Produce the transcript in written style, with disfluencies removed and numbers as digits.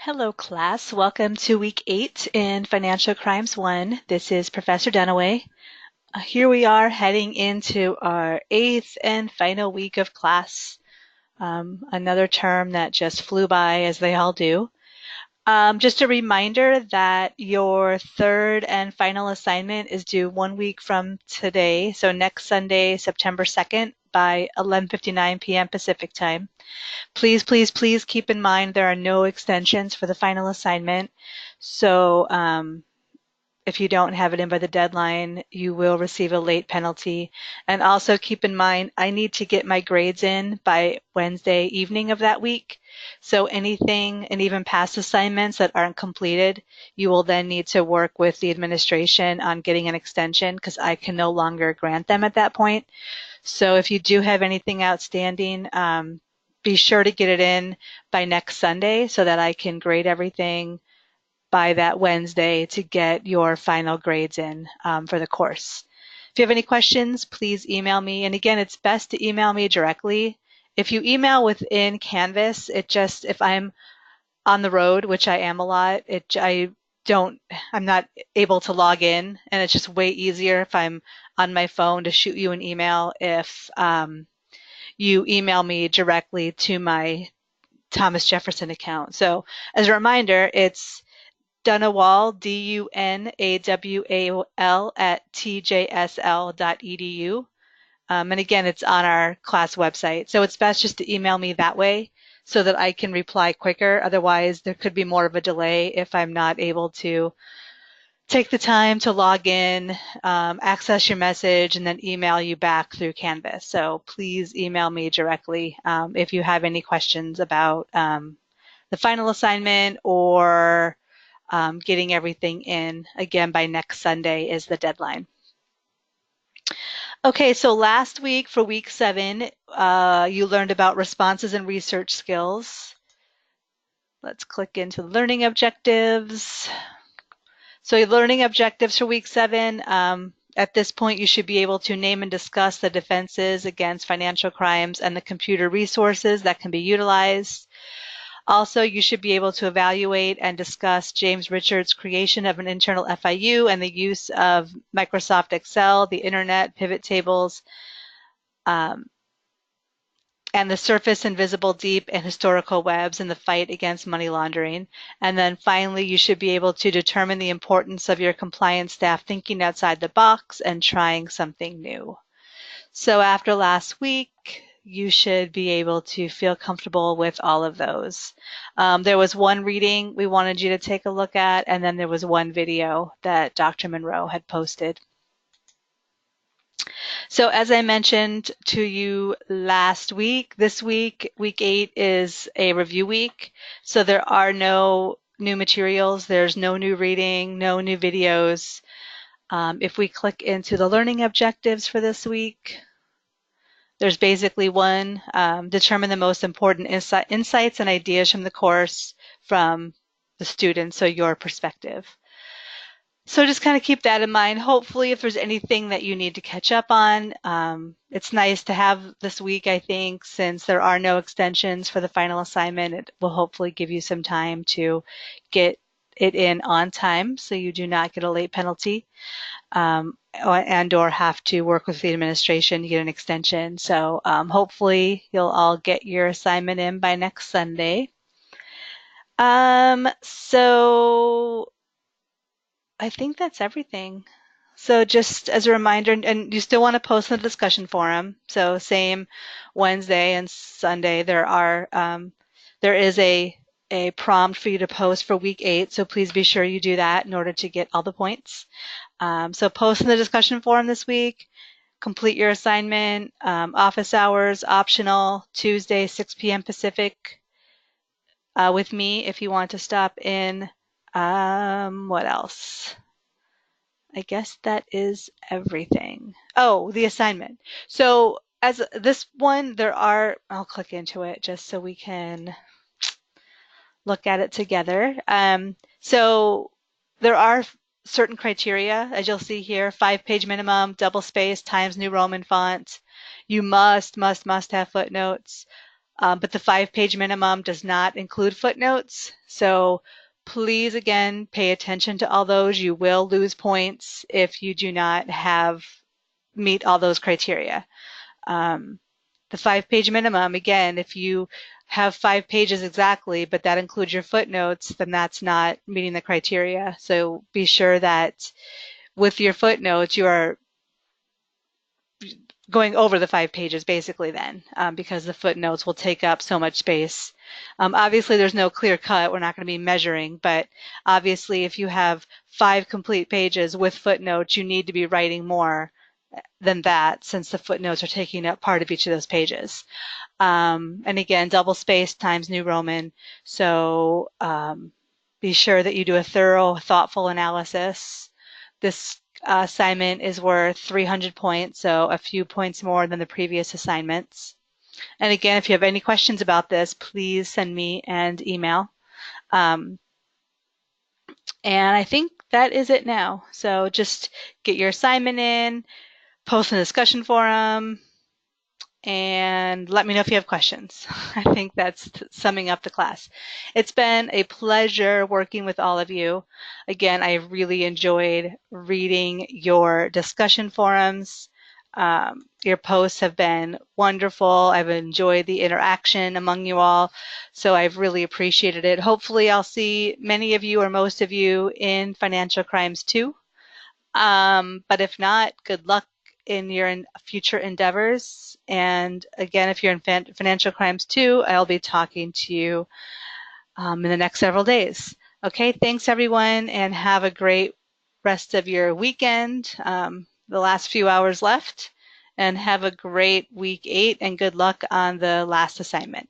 Hello, class. Welcome to week 8 in Financial Crimes 1. This is Professor Dunaway. Here we are heading into our 8th and final week of class. Another term that just flew by, as they all do. Just a reminder that your third and final assignment is due 1 week from today, so next Sunday, September 2nd by 11:59 p.m. Pacific time. Please, please, please keep in mind there are no extensions for the final assignment. So if you don't have it in by the deadline, you will receive a late penalty. And also keep in mind, I need to get my grades in by Wednesday evening of that week. So anything, and even past assignments that aren't completed, you will then need to work with the administration on getting an extension because I can no longer grant them at that point. So if you do have anything outstanding, be sure to get it in by next Sunday so that I can grade everything by that Wednesday to get your final grades in for the course. If you have any questions, please email me. And again, it's best to email me directly. If you email within Canvas, if I'm on the road, which I am a lot, I'm not able to log in, and it's just way easier if I'm on my phone to shoot you an email if you email me directly to my Thomas Jefferson account. So as a reminder, it's Dunawal, DUNAWAL at tjsl.edu. And again, it's on our class website. So it's best just to email me that way so that I can reply quicker. Otherwise, there could be more of a delay if I'm not able to take the time to log in, access your message, and then email you back through Canvas. So please email me directly if you have any questions about the final assignment or getting everything in. Again, by next Sunday is the deadline. Okay, so last week for week 7, you learned about responses and research skills. Let's click into learning objectives. So your learning objectives for week 7, at this point you should be able to name and discuss the defenses against financial crimes and the computer resources that can be utilized. Also, you should be able to evaluate and discuss James Richards' creation of an internal FIU and the use of Microsoft Excel, the internet, pivot tables, and the surface, invisible, deep, and historical webs in the fight against money laundering. And then finally, you should be able to determine the importance of your compliance staff thinking outside the box and trying something new. So after last week, you should be able to feel comfortable with all of those. There was one reading we wanted you to take a look at, and then there was one video that Dr. Monroe had posted. So as I mentioned to you last week, this week, week 8 is a review week. So there are no new materials. There's no new reading, no new videos. If we click into the learning objectives for this week, there's basically one, determine the most important insights and ideas from the course from the student, so your perspective. So just kind of keep that in mind. Hopefully, if there's anything that you need to catch up on, it's nice to have this week, I think, since there are no extensions for the final assignment. It will hopefully give you some time to get it in on time so you do not get a late penalty and or have to work with the administration to get an extension. So hopefully you'll all get your assignment in by next Sunday. So I think that's everything. So just as a reminder, and you still want to post in the discussion forum. So same Wednesday and Sunday, there is a prompt for you to post for week 8. So please be sure you do that in order to get all the points. So post in the discussion forum this week. Complete your assignment. Office hours optional, Tuesday, 6 p.m. Pacific with me if you want to stop in. What else? I guess that is everything. Oh, the assignment. So as this one, I'll click into it just so we can look at it together. So there are certain criteria, as you'll see here, 5-page minimum, double space, Times New Roman font. You must have footnotes. but the 5-page minimum does not include footnotes. So please, again, pay attention to all those. You will lose points if you do not meet all those criteria. The 5-page minimum, again, if you have 5 pages exactly, but that includes your footnotes, then that's not meeting the criteria. So be sure that with your footnotes, you are going over the 5 pages basically then, because the footnotes will take up so much space. Obviously, there's no clear cut. We're not going to be measuring, but obviously if you have 5 complete pages with footnotes, you need to be writing more than that since the footnotes are taking up part of each of those pages. And again, double space times New Roman. So be sure that you do a thorough, thoughtful analysis. This assignment is worth 300 points, so a few points more than the previous assignments. And again, if you have any questions about this, please send me an email. And I think that is it now. So just get your assignment in, post in the discussion forum, and let me know if you have questions. I think that's summing up the class. It's been a pleasure working with all of you. Again, I really enjoyed reading your discussion forums. Your posts have been wonderful. I've enjoyed the interaction among you all, so I've really appreciated it. Hopefully I'll see many of you or most of you in Financial Crimes 2. But if not, good luck in your future endeavors. And again, if you're in Financial Crimes 2, I'll be talking to you in the next several days. Okay, thanks everyone, and have a great rest of your weekend, the last few hours left, and have a great week 8, and good luck on the last assignment.